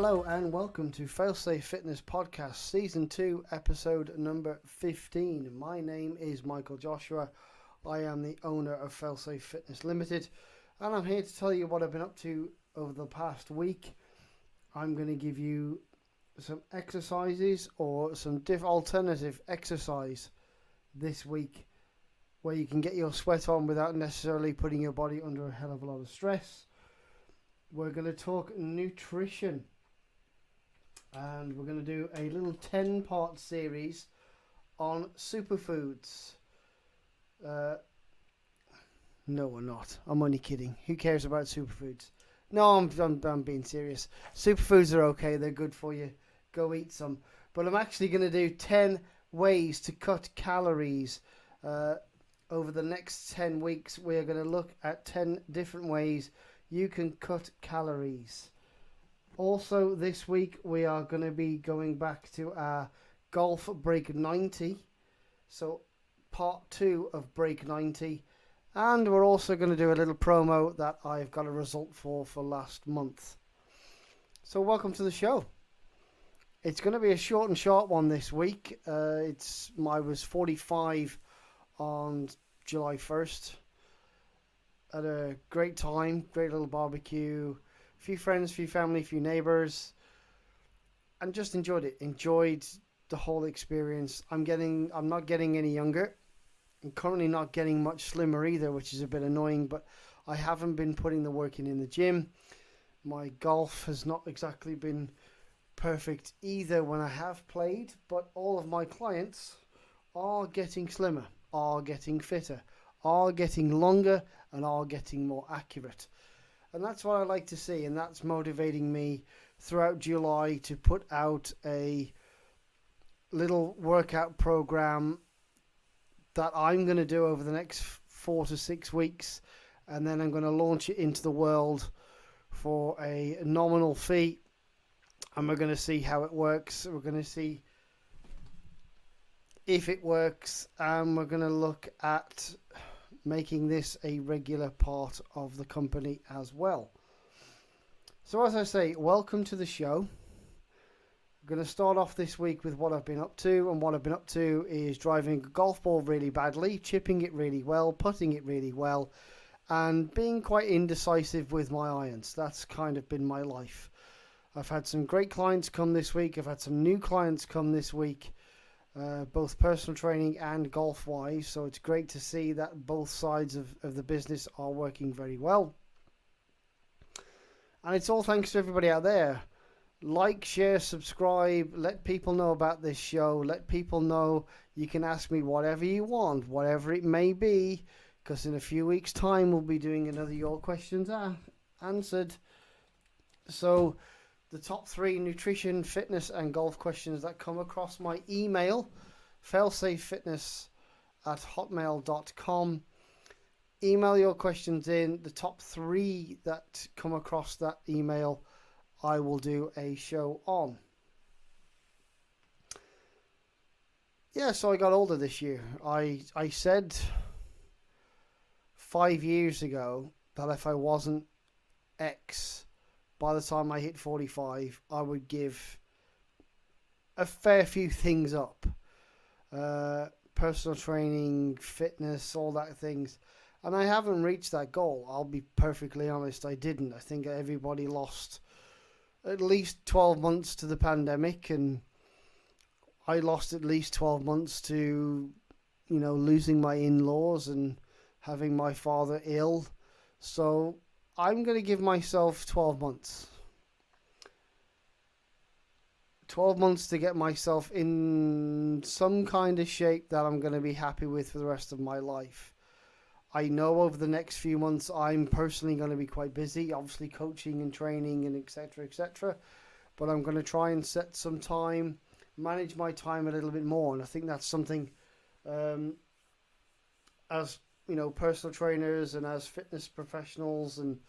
Hello and welcome to Failsafe Fitness Podcast, Season 2, Episode number 15. My name is Michael Joshua. I am the owner of Failsafe Fitness Limited, and I'm here to tell you what I've been up to over the past week. I'm going to give you some exercises or some alternative exercise this week where you can get your sweat on without necessarily putting your body under a hell of a lot of stress. We're going to talk nutrition. And we're going to do a little 10-part series on superfoods. No, we're not. I'm only kidding. Who cares about superfoods? No, I'm being serious. Superfoods are okay. They're good for you. Go eat some. But I'm actually going to do 10 ways to cut calories. Over the next 10 weeks, we are going to look at 10 different ways you can cut calories. Also, this week we are going to be going back to our Golf Break 90. So, part 2 of Break 90. And we're also going to do a little promo that I've got a result for last month. So, welcome to the show. It's going to be a short and sharp one this week. I was 45 on July 1st. Had a great time, great little barbecue. Few friends, few family, few neighbors, and just enjoyed it. Enjoyed the whole experience. I'm not getting any younger. I'm currently not getting much slimmer either, which is a bit annoying, but I haven't been putting the work in the gym. My golf has not exactly been perfect either when I have played, but all of my clients are getting slimmer, are getting fitter, are getting longer, and are getting more accurate. And that's what I like to see, and that's motivating me throughout July to put out a little workout program that I'm going to do over the next 4 to 6 weeks, and then I'm going to launch it into the world for a nominal fee, and we're going to see how it works. We're going to see if it works, and we're going to look at making this a regular part of the company as well. So as I say, welcome to the show. I'm going to start off this week with what I've been up to, and what I've been up to is driving a golf ball really badly, chipping it really well, putting it really well, and being quite indecisive with my irons. That's kind of been my life. I've had some great clients come this week. I've had some new clients come this week. Both personal training and golf-wise, so it's great to see that both sides of the business are working very well. And it's all thanks to everybody out there. Like, share, subscribe, let people know about this show, let people know you can ask me whatever you want, whatever it may be, because in a few weeks' time we'll be doing another Your Questions Answered. So, the top 3 nutrition, fitness, and golf questions that come across my email, failsafefitness@hotmail.com. Email your questions in. The top 3 that come across that email, I will do a show on. Yeah, so I got older this year. I said 5 years ago that if I wasn't X, by the time I hit 45, I would give a fair few things up. Personal training, fitness, all that things. And I haven't reached that goal. I'll be perfectly honest, I didn't. I think everybody lost at least 12 months to the pandemic, and I lost at least 12 months to, losing my in-laws and having my father ill. So I'm going to give myself 12 months. 12 months to get myself in some kind of shape that I'm going to be happy with for the rest of my life. I know over the next few months I'm personally going to be quite busy, obviously coaching and training and etc., etc. But I'm going to try and set some time, manage my time a little bit more. And I think that's something as personal trainers and as fitness professionals and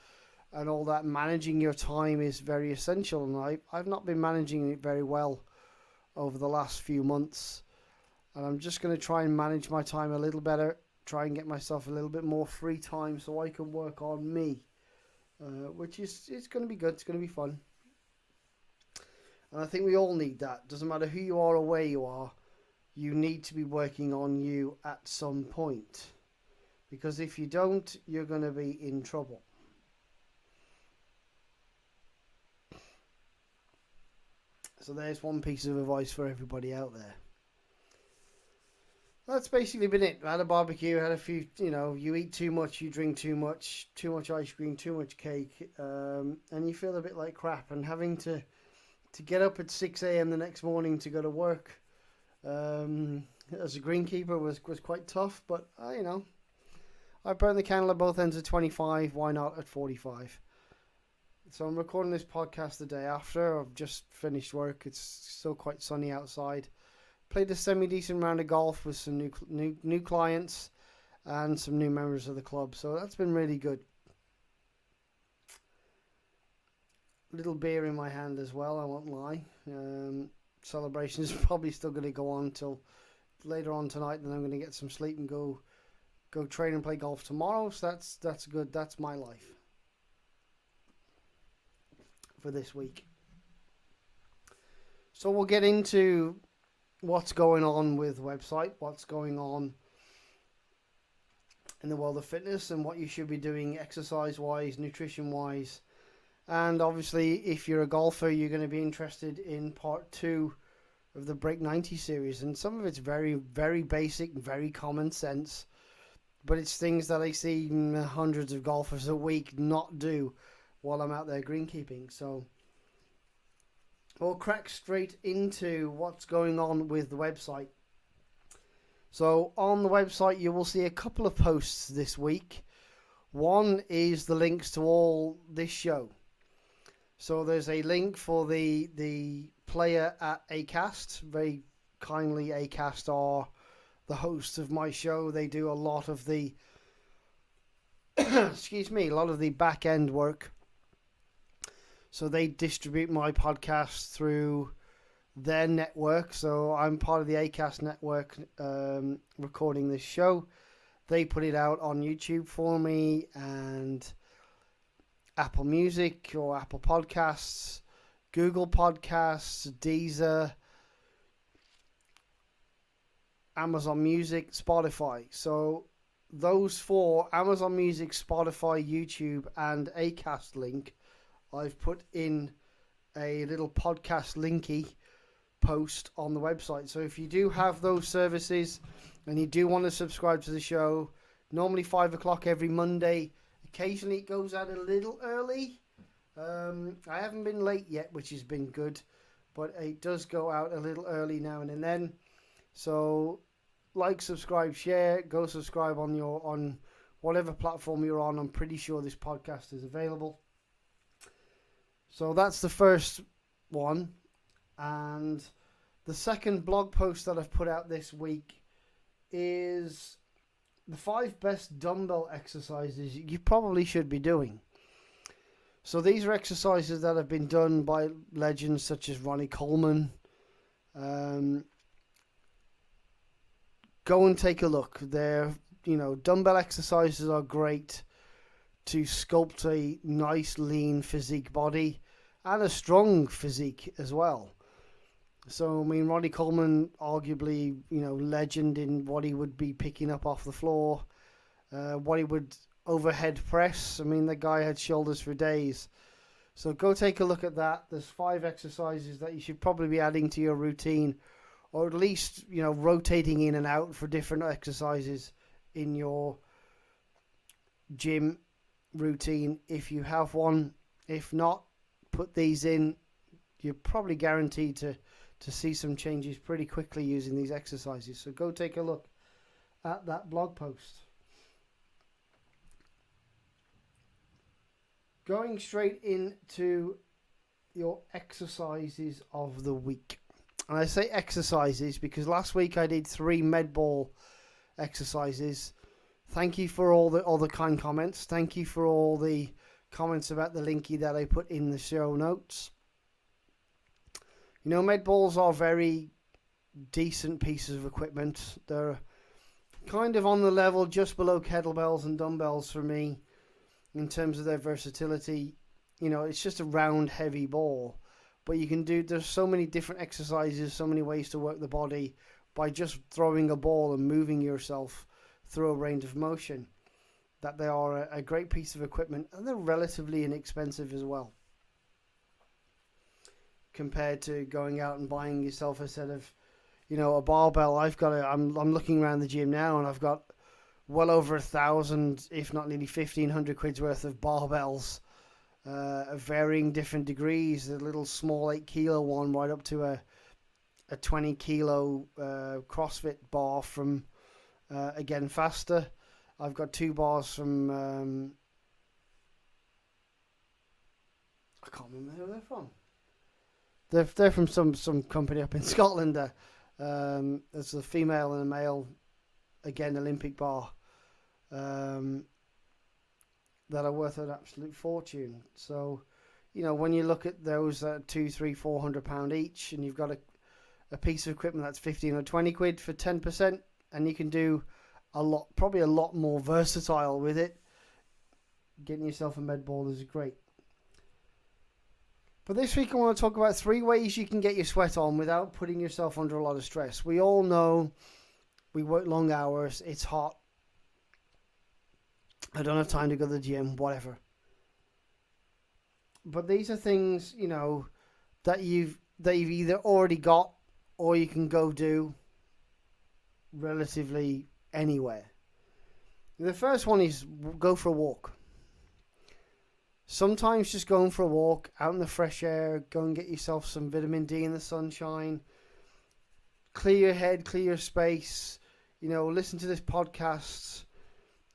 all that, managing your time is very essential, and I've not been managing it very well over the last few months, and I'm just going to try and manage my time a little better, try and get myself a little bit more free time so I can work on me, which is it's going to be good, it's going to be fun. And I think we all need that. Doesn't matter who you are or where you are, you need to be working on you at some point. Because if you don't, you're going to be in trouble. So there's one piece of advice for everybody out there. That's basically been it. I had a barbecue, had a few, you eat too much, you drink too much ice cream, too much cake, and you feel a bit like crap. And having to get up at 6 a.m. the next morning to go to work as a greenkeeper was quite tough. But, I burned the candle at both ends at 25. Why not at 45? So I'm recording this podcast the day after. I've just finished work. It's still quite sunny outside. Played a semi-decent round of golf with some new clients and some new members of the club. So that's been really good. Little beer in my hand as well, I won't lie. Celebration is probably still going to go on till later on tonight. Then I'm going to get some sleep and go train and play golf tomorrow. So that's good. That's my life for this week. So we'll get into what's going on with the website, what's going on in the world of fitness, and what you should be doing exercise-wise, nutrition-wise. And obviously, if you're a golfer, you're going to be interested in part 2 of the Break 90 series. And some of it's very, very basic, very common sense. But it's things that I see hundreds of golfers a week not do while I'm out there greenkeeping. So we'll crack straight into what's going on with the website. So on the website, you will see a couple of posts this week. One is the links to all this show. So there's a link for the player at Acast. Very kindly, Acast are the hosts of my show. They do a lot of the a lot of the back end work. So they distribute my podcast through their network. So I'm part of the Acast network recording this show. They put it out on YouTube for me and Apple Music or Apple Podcasts, Google Podcasts, Deezer, Amazon Music, Spotify. So those 4, Amazon Music, Spotify, YouTube, and Acast link, I've put in a little podcast linky post on the website. So if you do have those services and you do want to subscribe to the show, normally 5 o'clock every Monday. Occasionally it goes out a little early. I haven't been late yet, which has been good, but it does go out a little early now and then. So like, subscribe, share, go subscribe on whatever platform you're on. I'm pretty sure this podcast is available. So that's the first one. And the second blog post that I've put out this week is the 5 best dumbbell exercises you probably should be doing. So these are exercises that have been done by legends such as Ronnie Coleman. Go and take a look. They're, dumbbell exercises are great to sculpt a nice lean physique body and a strong physique as well. So, Ronnie Coleman, arguably, legend in what he would be picking up off the floor, what he would overhead press. The guy had shoulders for days. So go take a look at that. There's 5 exercises that you should probably be adding to your routine, or at least, rotating in and out for different exercises in your gym routine if you have one. If not, put these in. You're probably guaranteed to see some changes pretty quickly using these exercises. So go take a look at that blog post. Going straight into your exercises of the week. And I say exercises because last week I did 3 med ball exercises. Thank you for all the kind comments. Thank you for all the comments about the linky that I put in the show notes. Med balls are very decent pieces of equipment. They're kind of on the level just below kettlebells and dumbbells for me in terms of their versatility. It's just a round, heavy ball But there's so many different exercises, so many ways to work the body by just throwing a ball and moving yourself through a range of motion, that they are a great piece of equipment, and they're relatively inexpensive as well, compared to going out and buying yourself a set of, a barbell. I'm looking around the gym now, and I've got well over 1,000, if not nearly 1,500 quid's worth of barbells, of varying different degrees. The little small 8 kilo one, right up to a 20 kilo CrossFit bar from again Faster. I've got 2 bars from I can't remember who they're from. They're from some company up in Scotland. There's a female and a male, again Olympic bar, that are worth an absolute fortune. So, when you look at those at £200, £300, £400 each, and you've got a piece of equipment that's 15 or 20 quid for 10%, and you can do probably a lot more versatile with it. Getting yourself a med ball is great. But this week I want to talk about 3 ways you can get your sweat on without putting yourself under a lot of stress. We all know we work long hours, it's hot, I don't have time to go to the gym, whatever. But these are things, that you've either already got or you can go do relatively anywhere. The first one is go for a walk. Sometimes just going for a walk out in the fresh air, go and get yourself some vitamin D in the sunshine, clear your head, clear your space, listen to this podcast,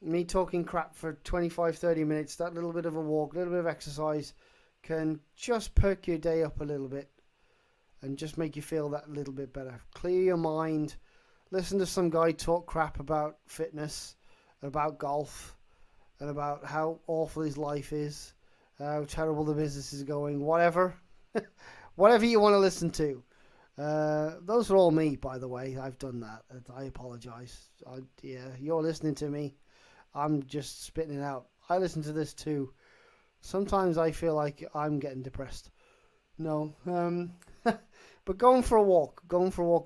me talking crap for 25-30 minutes, that little bit of a walk, a little bit of exercise can just perk your day up a little bit and just make you feel that little bit better. Clear your mind, listen to some guy talk crap about fitness, about golf, and about how awful his life is, how terrible the business is going, whatever. Whatever you want to listen to. Those are all me, by the way. I've done that. I apologize. You're listening to me. I'm just spitting it out. I listen to this too. Sometimes I feel like I'm getting depressed. No. But going for a walk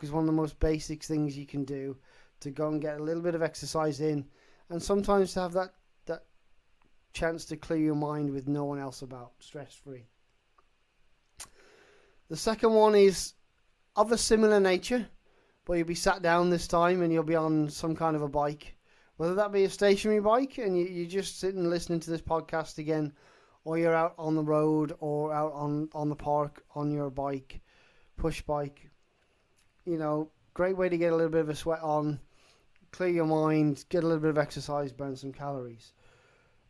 is one of the most basic things you can do to go and get a little bit of exercise in, and sometimes to have that chance to clear your mind with no one else about, stress-free. The second one is of a similar nature, but you'll be sat down this time and you'll be on some kind of a bike, whether that be a stationary bike and you're just sitting listening to this podcast again, or you're out on the road or out on the park on your bike, push bike. Great way to get a little bit of a sweat on, clear your mind, get a little bit of exercise, burn some calories.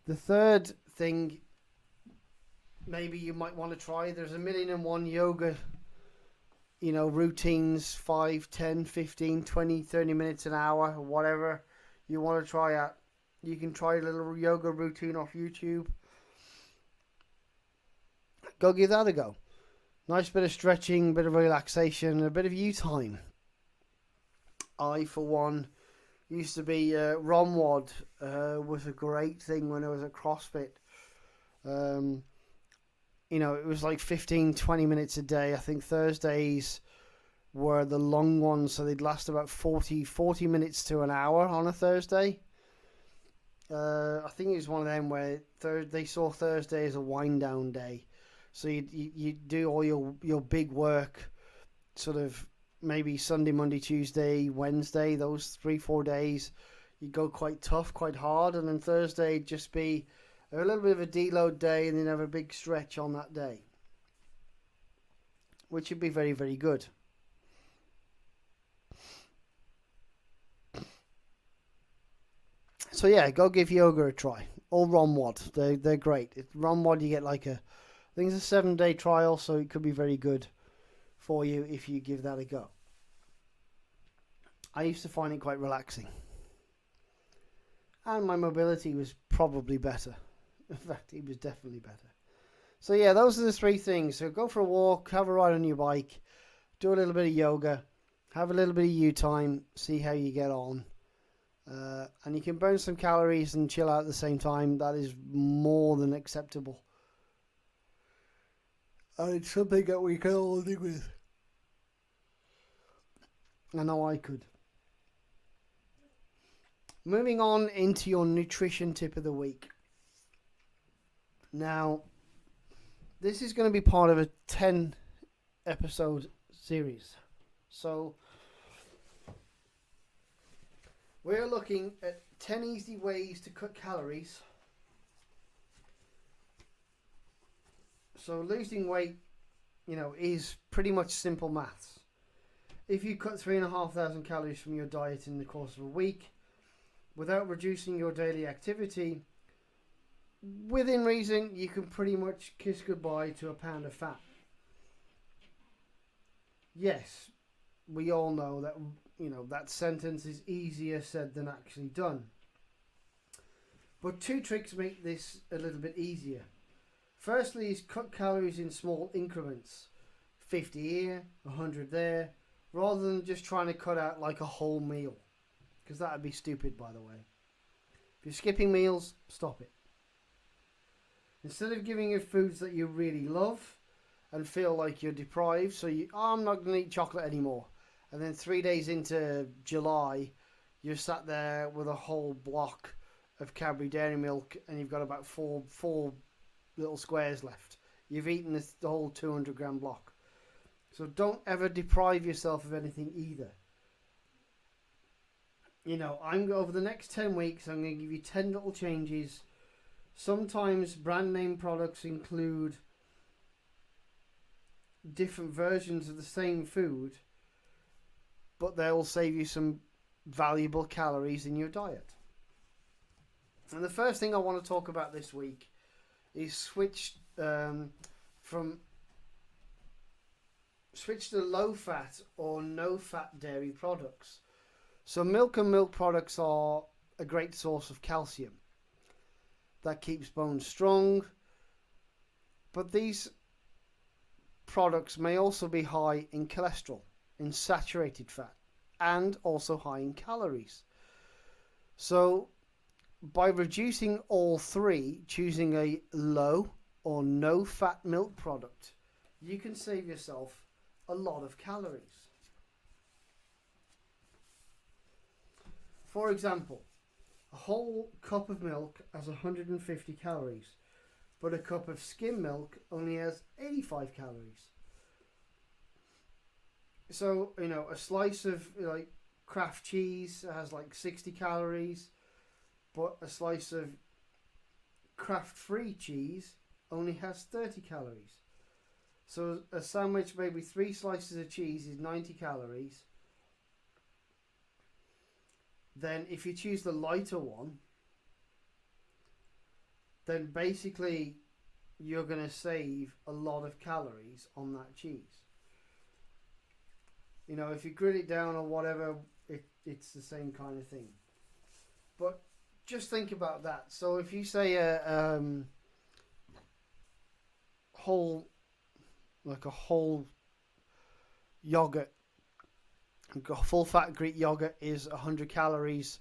The third thing maybe you might want to try, there's 1,000,001 yoga, routines, 5, 10, 15, 20, 30 minutes an hour, whatever you want to try at. You can try a little yoga routine off YouTube. Go give that a go. Nice bit of stretching, bit of relaxation, a bit of you time. I, for one, used to be ROMWOD was a great thing when I was at CrossFit. It was like 15, 20 minutes a day. I think Thursdays were the long ones, so they'd last about 40 minutes to an hour on a Thursday. I think it was one of them where they saw Thursday as a wind down day. So you do all your big work sort of maybe Sunday, Monday, Tuesday, Wednesday, those 3-4 days. You go quite tough, quite hard, and then Thursday just be a little bit of a deload day, and then have a big stretch on that day, which would be very, very good. So yeah, go give yoga a try. Or ROMWOD, they're great. ROMWOD, you get I think it's a 7-day trial, so it could be very good for you if you give that a go. I used to find it quite relaxing, and my mobility was probably better. In fact, it was definitely better. So yeah, those are the 3 things. So go for a walk, have a ride on your bike, do a little bit of yoga, have a little bit of you time, see how you get on. And you can burn some calories and chill out at the same time. That is more than acceptable. And it's something that we can all live with. I know I could. Moving on into your nutrition tip of the week. Now, this is going to be part of a 10 episode series. So, we're looking at 10 easy ways to cut calories. So, losing weight, is pretty much simple maths. If you cut 3,500 calories from your diet in the course of a week, without reducing your daily activity, within reason, you can pretty much kiss goodbye to a pound of fat. Yes, we all know that, that sentence is easier said than actually done. But 2 tricks make this a little bit easier. Firstly is cut calories in small increments. 50 here, 100 there, rather than just trying to cut out like a whole meal. Because that would be stupid, by the way. If you're skipping meals, stop it. Instead of giving you foods that you really love and feel like you're deprived, so I'm not going to eat chocolate anymore. And then 3 days into July, you're sat there with a whole block of Cadbury Dairy Milk and you've got about four little squares left. You've eaten the whole 200 gram block. So don't ever deprive yourself of anything either. Over the next 10 weeks, I'm going to give you 10 little changes. Sometimes brand name products include different versions of the same food, but they'll save you some valuable calories in your diet. And the first thing I want to talk about this week is switch to low fat or no fat dairy products. So milk and milk products are a great source of calcium that keeps bones strong, but these products may also be high in cholesterol, in saturated fat, and also high in calories. So by reducing all 3, choosing a low or no fat milk product, you can save yourself a lot of calories. For example, a whole cup of milk has 150 calories, but a cup of skim milk only has 85 calories. So, a slice of Kraft cheese has 60 calories, but a slice of Kraft-free cheese only has 30 calories. So a sandwich, maybe 3 slices of cheese, is 90 calories. Then if you choose the lighter one, then basically you're going to save a lot of calories on that cheese. If you grill it down or whatever, it's the same kind of thing. But just think about that. So if you say a whole yogurt, full fat Greek yogurt is 100 calories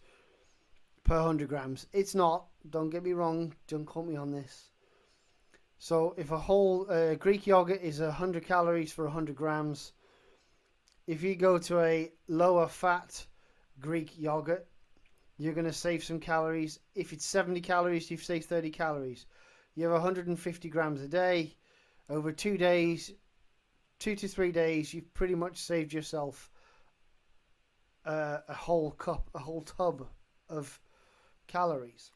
per 100 grams. It's not. Don't get me wrong. Don't quote me on this. So if a whole Greek yogurt is 100 calories for 100 grams, if you go to a lower fat Greek yogurt, you're going to save some calories. If it's 70 calories, you've saved 30 calories. You have 150 grams a day. Over 2 days, 2 to 3 days, you've pretty much saved yourself a whole tub of calories.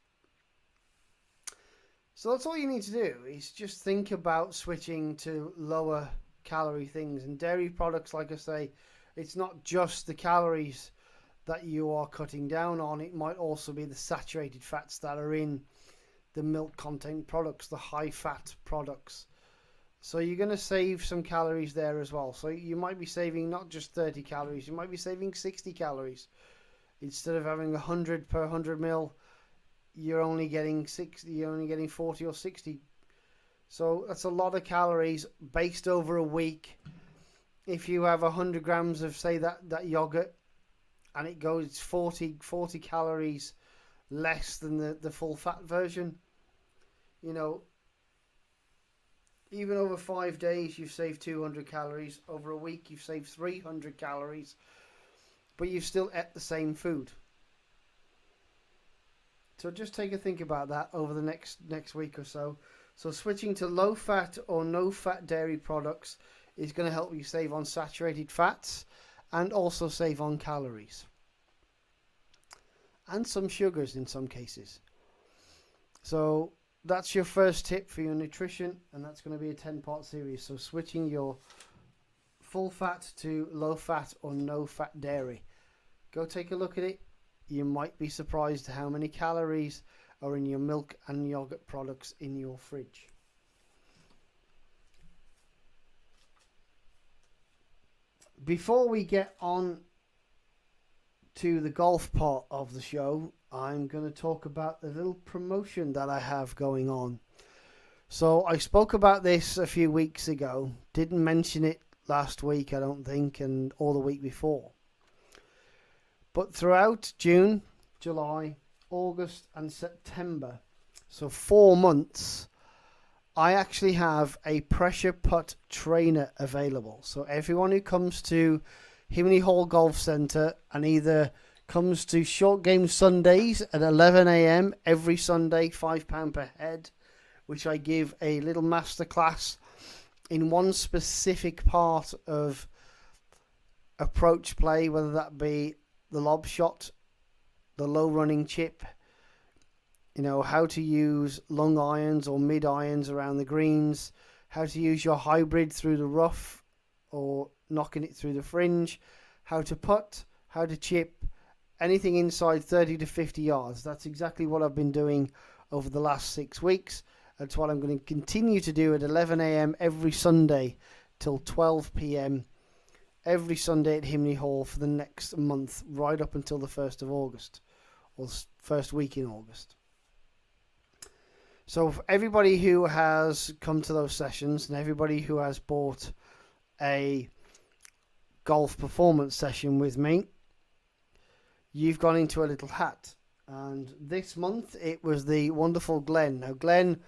So that's all you need to do, is just think about switching to lower calorie things. And dairy products, like I say, it's not just the calories that you are cutting down on. It might also be the saturated fats that are in the milk content products, the high fat products. So you're going to save some calories there as well. So you might be saving not just 30 calories, you might be saving 60 calories. Instead of having 100 per 100 mil, you're only getting 40 or 60. So that's a lot of calories based over a week. If you have 100 grams of, say, that yogurt, and it goes 40 calories less than the full fat version, Even over 5 days, you've saved 200 calories. Over a week, you've saved 300 calories. But you've still ate the same food. So just take a think about that over the next week or so. So switching to low-fat or no-fat dairy products is going to help you save on saturated fats and also save on calories. And some sugars in some cases. So that's your first tip for your nutrition, and that's going to be a 10-part series. So switching your full fat to low fat or no fat dairy. Go take a look at it. You might be surprised how many calories are in your milk and yogurt products in your fridge. Before we get on to the golf part of the show, I'm going to talk about the little promotion that I have going on. So I spoke about this a few weeks ago, didn't mention it last week I don't think, and or the week before. But throughout June, July, August and September, so 4 months, I actually have a pressure putt trainer available. So everyone who comes to Himley Hall Golf Centre and either comes to Short Game Sundays at 11 a.m. every Sunday, £5 per head, which I give a little masterclass in one specific part of approach play, whether that be the lob shot, the low running chip, how to use long irons or mid irons around the greens, how to use your hybrid through the rough or knocking it through the fringe, how to putt, how to chip, anything inside 30 to 50 yards. That's exactly what I've been doing over the last 6 weeks. That's what I'm going to continue to do at 11 a.m. every Sunday till 12 p.m. every Sunday at Himley Hall for the next month, right up until the 1st of August, or first week in August. So for everybody who has come to those sessions and everybody who has bought a golf performance session with me, you've gone into a little hat. And this month it was the wonderful Glenn. Now Glenn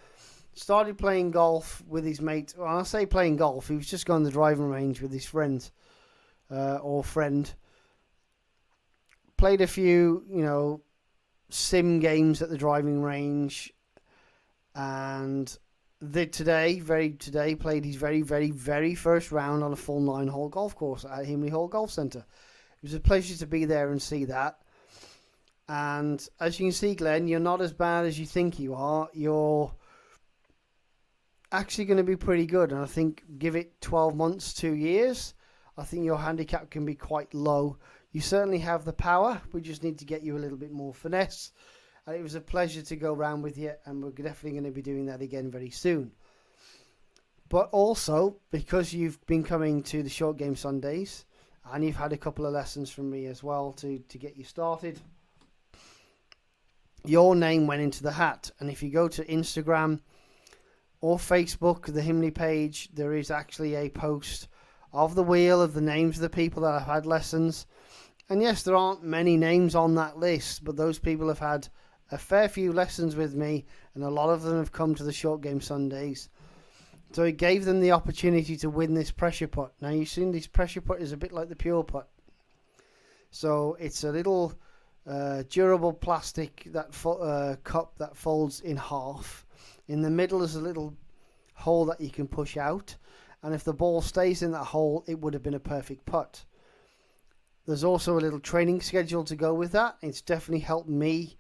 started playing golf with his mate. Well, I say playing golf, he was just going to the driving range with his friend. Played a few, sim games at the driving range, and played his very, very, very first round on a full 9-hole golf course at Himley Hall Golf Centre. It was a pleasure to be there and see that. And as you can see, Glenn, you're not as bad as you think you are. You're actually going to be pretty good, and I think give it 12 months, 2 years, I think your handicap can be quite low. You certainly have the power. We just need to get you a little bit more finesse. And it was a pleasure to go around with you, and we're definitely going to be doing that again very soon. But also, because you've been coming to the Short Game Sundays, and you've had a couple of lessons from me as well to get you started, your name went into the hat. And if you go to Instagram or Facebook, the Himley page, there is actually a post of the wheel of the names of the people that have had lessons. And yes, there aren't many names on that list, but those people have had a fair few lessons with me, and a lot of them have come to the Short Game Sundays. So it gave them the opportunity to win this pressure putt. Now you've seen this pressure putt is a bit like the pure putt. So it's a little durable plastic cup that folds in half. In the middle is a little hole that you can push out, and if the ball stays in that hole, it would have been a perfect putt. There's also a little training schedule to go with that. It's definitely helped me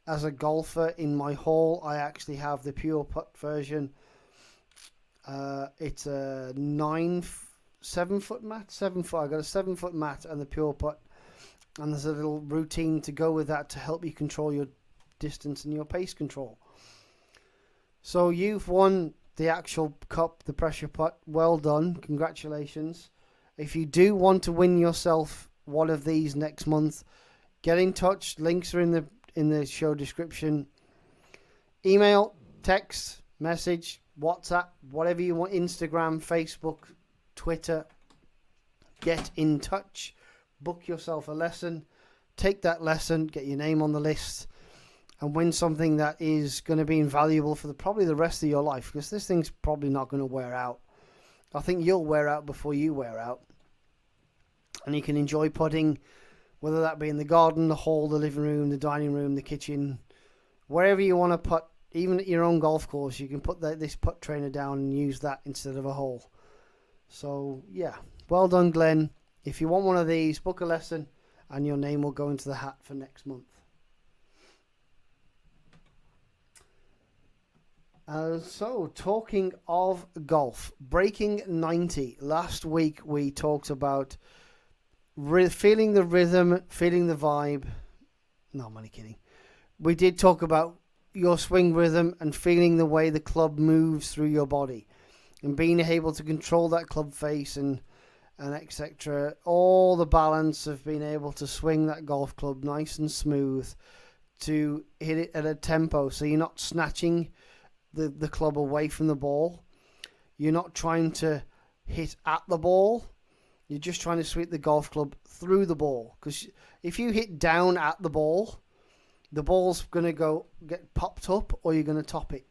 as a golfer in my hole. I actually have the pure putt version. It's a 7 foot mat. I got a 7 foot mat and the pure putt, and there's a little routine to go with that to help you control your distance and your pace control. So you've won the actual cup, the pressure putt. Well done, congratulations. If you do want to win yourself one of these next month, get in touch. Links are in the show description. Email, text, message, WhatsApp, whatever you want, Instagram, Facebook, Twitter. Get in touch. Book yourself a lesson. Take that lesson, get your name on the list, and win something that is going to be invaluable for probably the rest of your life, because this thing's probably not going to wear out. I think you'll wear out before you wear out. And you can enjoy putting, whether that be in the garden, the hall, the living room, the dining room, the kitchen, wherever you want to putt. Even at your own golf course, you can put this putt trainer down and use that instead of a hole. So, yeah, well done, Glenn. If you want one of these, book a lesson and your name will go into the hat for next month. So, talking of golf, breaking 90. Last week we talked about feeling the rhythm, feeling the vibe. No, I'm only kidding. We did talk about your swing rhythm and feeling the way the club moves through your body and being able to control that club face and etc. All the balance of being able to swing that golf club nice and smooth to hit it at a tempo so you're not snatching the club away from the ball. You're not trying to hit at the ball. You're just trying to sweep the golf club through the ball. Because if you hit down at the ball's going to get popped up or you're going to top it.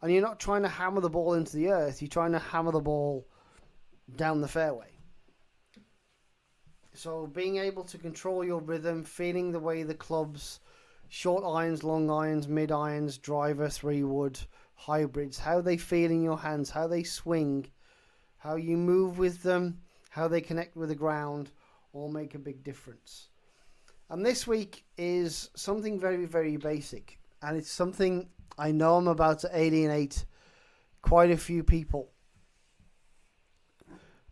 And you're not trying to hammer the ball into the earth. You're trying to hammer the ball down the fairway. So being able to control your rhythm, feeling the way the clubs, short irons, long irons, mid irons, driver, 3-wood, hybrids, how they feel in your hands, how they swing, how you move with them, how they connect with the ground, all make a big difference. And this week is something very, very basic. And it's something I know I'm about to alienate quite a few people.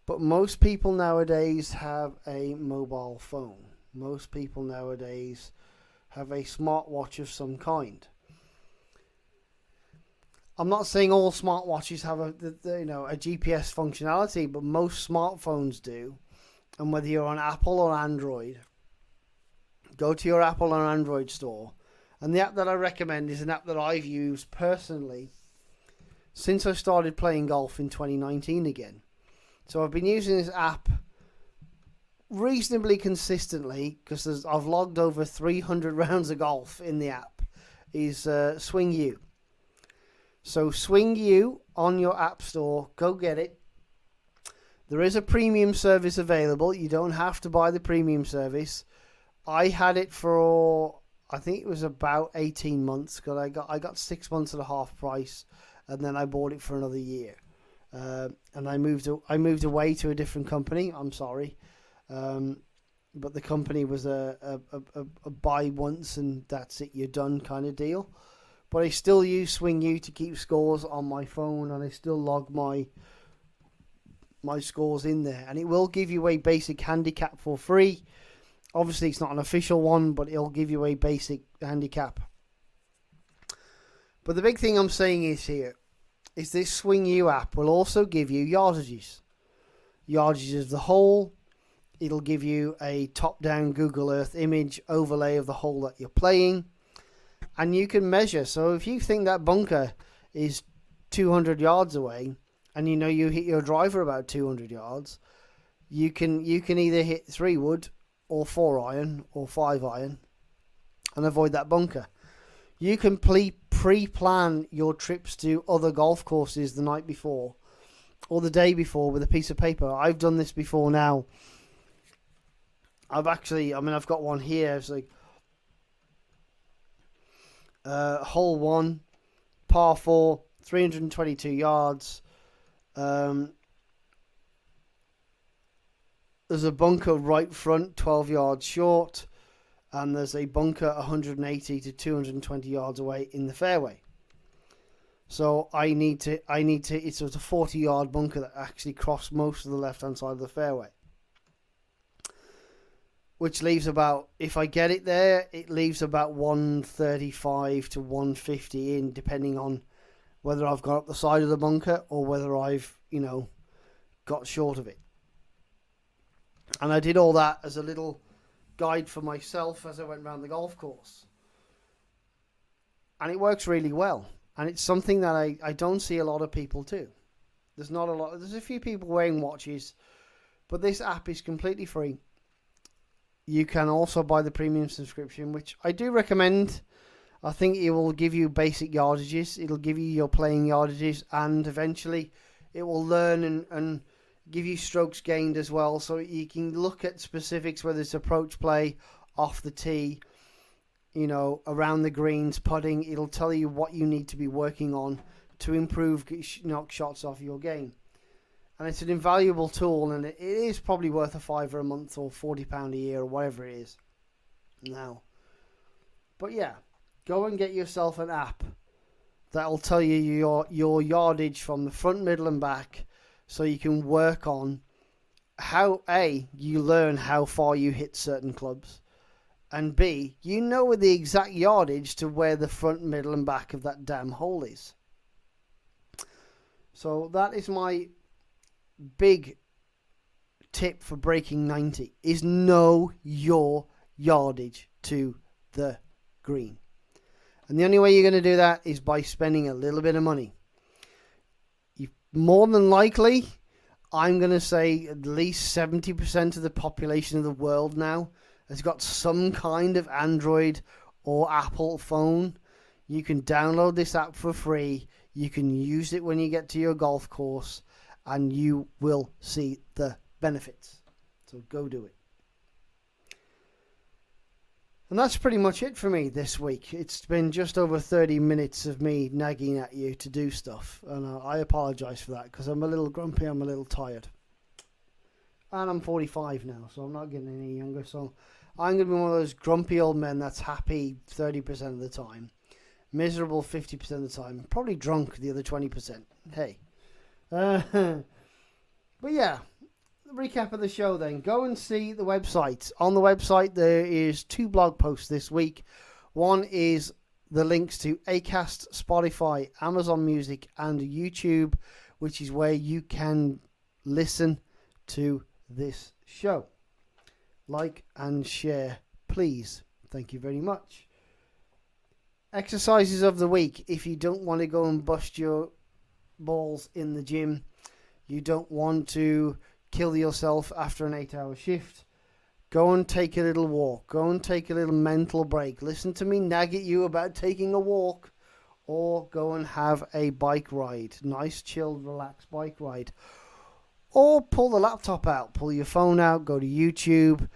But most people nowadays have a mobile phone. Most people nowadays have a smartwatch of some kind. I'm not saying all smartwatches have a GPS functionality, but most smartphones do. And whether you're on Apple or Android, go to your Apple or Android store. And the app that I recommend is an app that I've used personally since I started playing golf in 2019 again. So I've been using this app reasonably consistently because I've logged over 300 rounds of golf in the app. Is Swing U. So Swing U on your app store, go get it. There is a premium service available. You don't have to buy the premium service. I had it for, I think it was about 18 months because I got 6 months at a half price, and then I bought it for another year. And I moved away to a different company. I'm sorry, but the company was a buy once and that's it, you're done kind of deal. But I still use Swing U to keep scores on my phone, and I still log my scores in there. And it will give you a basic handicap for free. Obviously, it's not an official one, but it'll give you a basic handicap. But the big thing I'm saying is this Swing U app will also give you yardages. Yardages of the hole. It'll give you a top-down Google Earth image overlay of the hole that you're playing. And you can measure. So if you think that bunker is 200 yards away, and you hit your driver about 200 yards, you can either hit 3-wood or 4-iron or 5-iron and avoid that bunker. You can pre-plan your trips to other golf courses the night before or the day before with a piece of paper. I've done this before now. I've got one here. It's like hole 1, par 4, 322 yards. There's a bunker right front, 12 yards short, and there's a bunker 180 to 220 yards away in the fairway. So it's a 40-yard bunker that actually crossed most of the left-hand side of the fairway. Which leaves about, if I get it there, it leaves about 135 to 150 in, depending on whether I've gone up the side of the bunker or whether I've, got short of it. And I did all that as a little guide for myself as I went around the golf course. And it works really well. And it's something that I don't see a lot of people do. There's a few people wearing watches, but this app is completely free. You can also buy the premium subscription, which I do recommend. I think it will give you basic yardages. It'll give you your playing yardages, and eventually it will learn and give you strokes gained as well. So you can look at specifics, whether it's approach play, off the tee, around the greens, putting. It'll tell you what you need to be working on to improve, knock shots off your game. And it's an invaluable tool, and it is probably worth $5 a month or £40 a year or whatever it is now. But yeah, go and get yourself an app that'll tell you your yardage from the front, middle and back, so you can work on how, A, you learn how far you hit certain clubs, and B, you know the exact yardage to where the front, middle and back of that damn hole is. So that is my big tip for breaking 90, is know your yardage to the green. And the only way you're going to do that is by spending a little bit of money. More than likely, I'm going to say at least 70% of the population of the world now has got some kind of Android or Apple phone. You can download this app for free. You can use it when you get to your golf course, and you will see the benefits. So go do it. And that's pretty much it for me this week. It's been just over 30 minutes of me nagging at you to do stuff. And I apologise for that, because I'm a little grumpy, I'm a little tired. And I'm 45 now, so I'm not getting any younger. So I'm going to be one of those grumpy old men that's happy 30% of the time. Miserable 50% of the time. Probably drunk the other 20%. Hey. But yeah. Recap of the show then. Go and see the website. On the website there is 2 blog posts this week. One is the links to Acast, Spotify, Amazon Music and YouTube, which is where you can listen to this show. Like and share, please. Thank you very much. Exercises of the week. If you don't want to go and bust your balls in the gym, you don't want to kill yourself after an 8-hour shift, go and take a little walk. Go and take a little mental break. Listen to me nag at you about taking a walk, or go and have a bike ride. Nice, chilled, relaxed bike ride. Or pull the laptop out, pull your phone out, go to YouTube,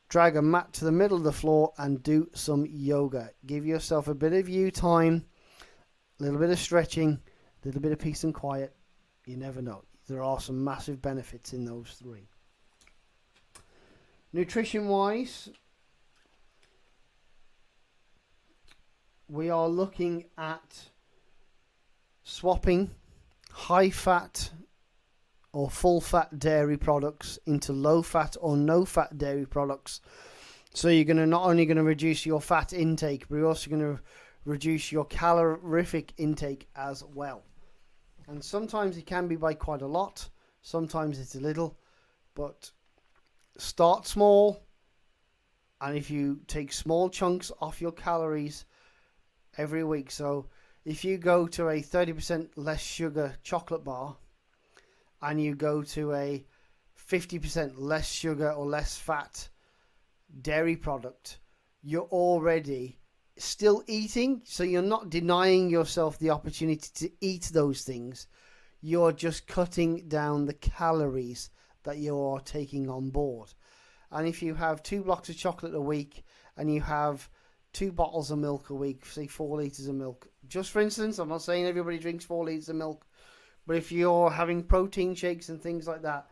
drag a mat to the middle of the floor and do some yoga. Give yourself a bit of you time, a little bit of stretching, a little bit of peace and quiet. You never know. There are some massive benefits in those 3. Nutrition-wise, we are looking at swapping high-fat or full-fat dairy products into low-fat or no-fat dairy products. So you're going to not only going to reduce your fat intake, but you're also going to reduce your calorific intake as well. And sometimes it can be by quite a lot. Sometimes it's a little. But start small. And if you take small chunks off your calories every week. So if you go to a 30% less sugar chocolate bar, and you go to a 50% less sugar or less fat dairy product, you're already still eating, so you're not denying yourself the opportunity to eat those things. You're just cutting down the calories that you are taking on board. And if you have 2 blocks of chocolate a week and you have 2 bottles of milk a week, say 4 litres of milk, just for instance, I'm not saying everybody drinks 4 litres of milk, but if you're having protein shakes and things like that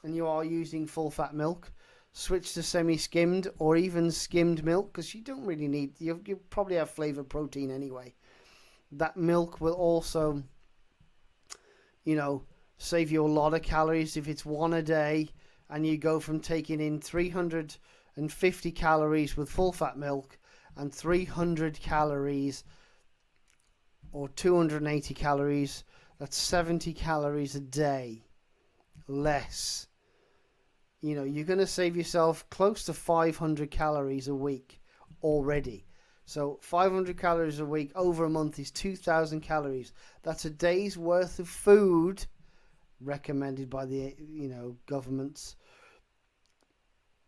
and you are using full fat milk, switch to semi-skimmed or even skimmed milk, because you don't really need, you probably have flavored protein anyway. That milk will also, save you a lot of calories. If it's 1 a day and you go from taking in 350 calories with full fat milk and 300 calories or 280 calories, that's 70 calories a day less. You're going to save yourself close to 500 calories a week already. So 500 calories a week over a month is 2,000 calories. That's a day's worth of food recommended by the governments.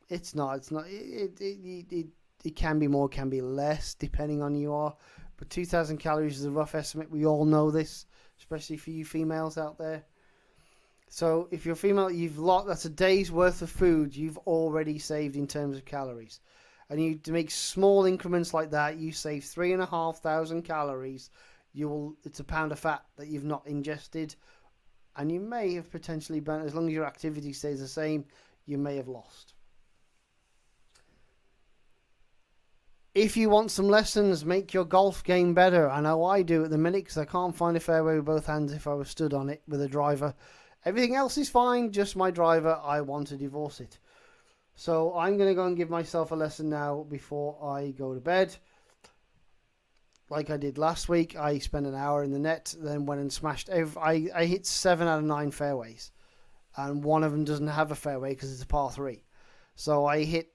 It's not. it can be more, can be less, depending on you are. But 2,000 calories is a rough estimate. We all know this, especially for you females out there. So if you're female, that's a day's worth of food you've already saved in terms of calories. And you to make small increments like that, you save 3,500 calories. It's a pound of fat that you've not ingested, and you may have potentially burnt. As long as your activity stays the same, you may have lost. If you want some lessons, make your golf game better. I know I do at the minute because I can't find a fairway with both hands if I was stood on it with a driver. Everything else is fine, just my driver, I want to divorce it. So I'm going to go and give myself a lesson now before I go to bed. Like I did last week, I spent an hour in the net, then went and smashed. I hit 7 out of 9 fairways, and one of them doesn't have a fairway because it's a par 3. So I hit,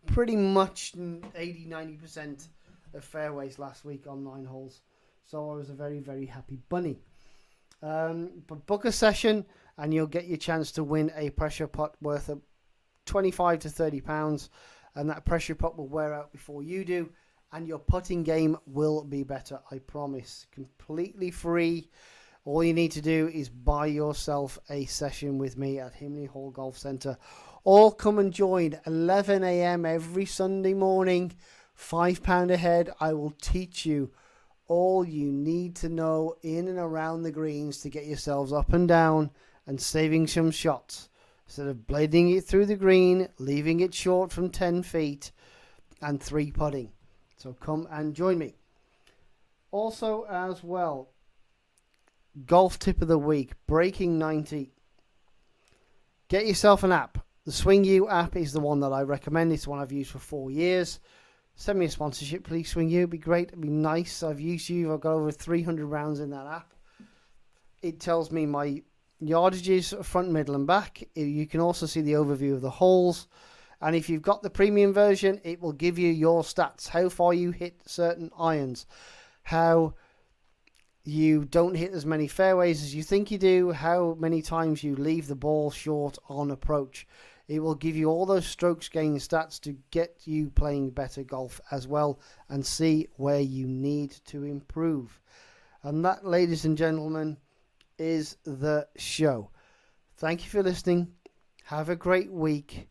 pretty much 80-90% of fairways last week on 9 holes. So I was a very, very happy bunny. But book a session and you'll get your chance to win a pressure putt worth of 25 to 30 pounds, and that pressure putt will wear out before you do, and your putting game will be better, I promise. Completely free. All you need to do is buy yourself a session with me at Himley Hall Golf Centre, or come and join 11 a.m. every Sunday morning, £5 a head. I will teach you all you need to know in and around the greens to get yourselves up and down and saving some shots, instead of blading it through the green, leaving it short from 10 feet and 3 putting. So come and join me. Also as well, golf tip of the week, Breaking 90. Get yourself an app. The Swing You app is the one that I recommend. It's the one I've used for 4 years. Send me a sponsorship, please, Swing You. It'd be great. It'd be nice. I've used you. I've got over 300 rounds in that app. It tells me my yardages, front, middle, and back. You can also see the overview of the holes. And if you've got the premium version, it will give you your stats. How far you hit certain irons. How you don't hit as many fairways as you think you do. How many times you leave the ball short on approach. It will give you all those strokes gain stats to get you playing better golf as well, and see where you need to improve. And that, ladies and gentlemen, is the show. Thank you for listening. Have a great week.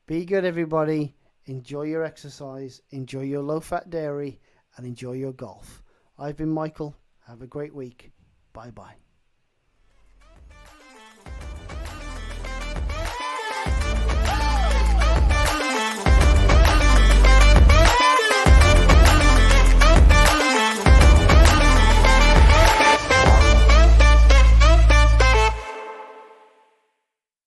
Be good, everybody. Enjoy your exercise. Enjoy your low-fat dairy. And enjoy your golf. I've been Michael. Have a great week. Bye-bye.